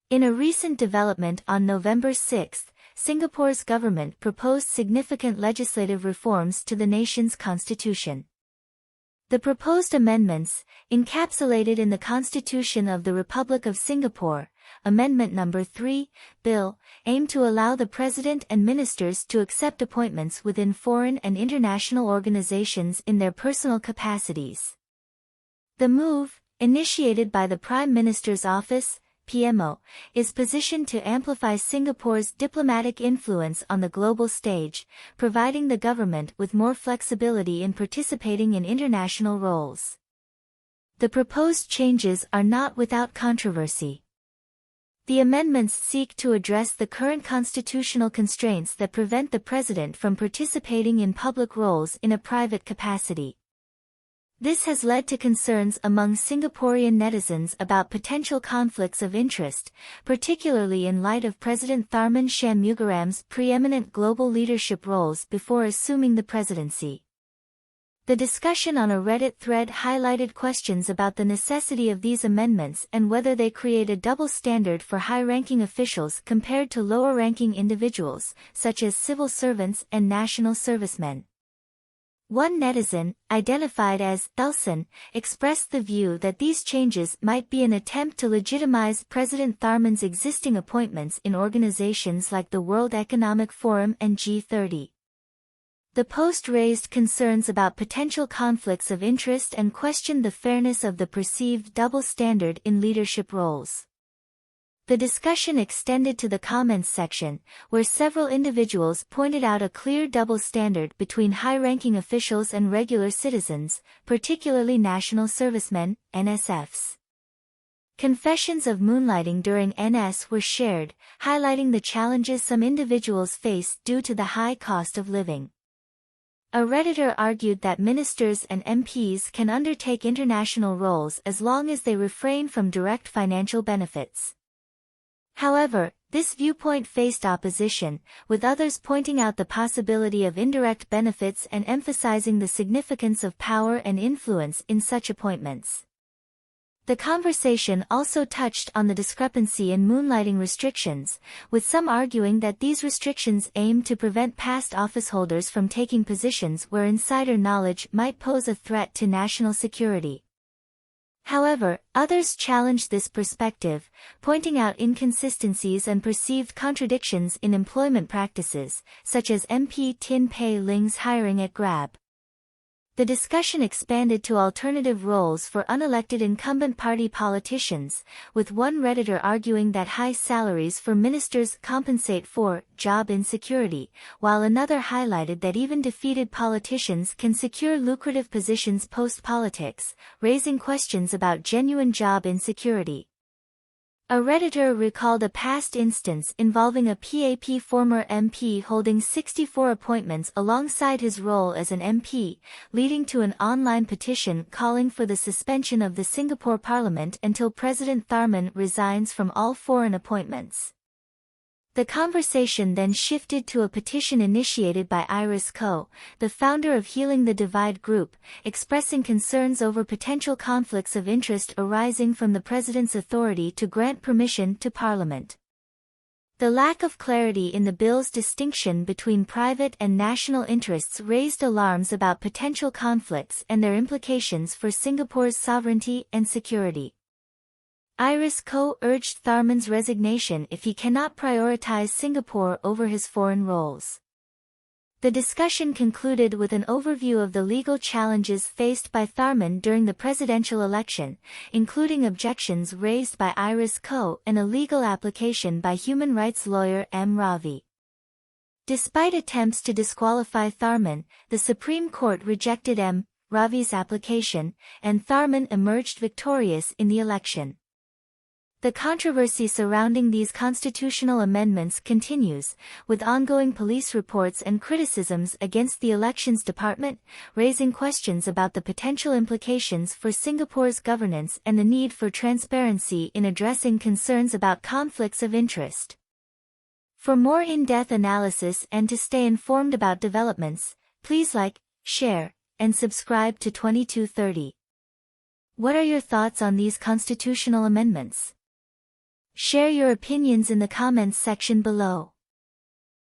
In a recent development on November 6, Singapore's government proposed significant legislative reforms to the nation's constitution. The proposed amendments, encapsulated in the Constitution of the Republic of Singapore, Amendment No. 3, Bill, aim to allow the President and ministers to accept appointments within foreign and international organizations in their personal capacities. The move, initiated by the Prime Minister's Office, PMO, is positioned to amplify Singapore's diplomatic influence on the global stage, providing the government with more flexibility in participating in international roles. The proposed changes are not without controversy. The amendments seek to address the current constitutional constraints that prevent the President from participating in public roles in a private capacity. This has led to concerns among Singaporean netizens about potential conflicts of interest, particularly in light of President Tharman Shanmugaratnam's preeminent global leadership roles before assuming the presidency. The discussion on a Reddit thread highlighted questions about the necessity of these amendments and whether they create a double standard for high-ranking officials compared to lower-ranking individuals, such as civil servants and national servicemen. One netizen, identified as Elson, expressed the view that these changes might be an attempt to legitimize President Tharman's existing appointments in organizations like the World Economic Forum and G30. The post raised concerns about potential conflicts of interest and questioned the fairness of the perceived double standard in leadership roles. The discussion extended to the comments section, where several individuals pointed out a clear double standard between high-ranking officials and regular citizens, particularly national servicemen, NSFs. Confessions of moonlighting during NS were shared, highlighting the challenges some individuals face due to the high cost of living. A Redditor argued that ministers and MPs can undertake international roles as long as they refrain from direct financial benefits. However, this viewpoint faced opposition, with others pointing out the possibility of indirect benefits and emphasizing the significance of power and influence in such appointments. The conversation also touched on the discrepancy in moonlighting restrictions, with some arguing that these restrictions aim to prevent past officeholders from taking positions where insider knowledge might pose a threat to national security. However, others challenged this perspective, pointing out inconsistencies and perceived contradictions in employment practices, such as MP Tin Pei Ling's hiring at Grab. The discussion expanded to alternative roles for unelected incumbent party politicians, with one Redditor arguing that high salaries for ministers compensate for job insecurity, while another highlighted that even defeated politicians can secure lucrative positions post-politics, raising questions about genuine job insecurity. A Redditor recalled a past instance involving a PAP former MP holding 64 appointments alongside his role as an MP, leading to an online petition calling for the suspension of the Singapore Parliament until President Tharman resigns from all foreign appointments. The conversation then shifted to a petition initiated by Iris Co., the founder of Healing the Divide group, expressing concerns over potential conflicts of interest arising from the President's authority to grant permission to Parliament. The lack of clarity in the bill's distinction between private and national interests raised alarms about potential conflicts and their implications for Singapore's sovereignty and security. Iris Co. urged Tharman's resignation if he cannot prioritize Singapore over his foreign roles. The discussion concluded with an overview of the legal challenges faced by Tharman during the presidential election, including objections raised by Iris Co. and a legal application by human rights lawyer M. Ravi. Despite attempts to disqualify Tharman, the Supreme Court rejected M. Ravi's application, and Tharman emerged victorious in the election. The controversy surrounding these constitutional amendments continues, with ongoing police reports and criticisms against the Elections Department, raising questions about the potential implications for Singapore's governance and the need for transparency in addressing concerns about conflicts of interest. For more in-depth analysis and to stay informed about developments, please like, share, and subscribe to 2230. What are your thoughts on these constitutional amendments? Share your opinions in the comments section below.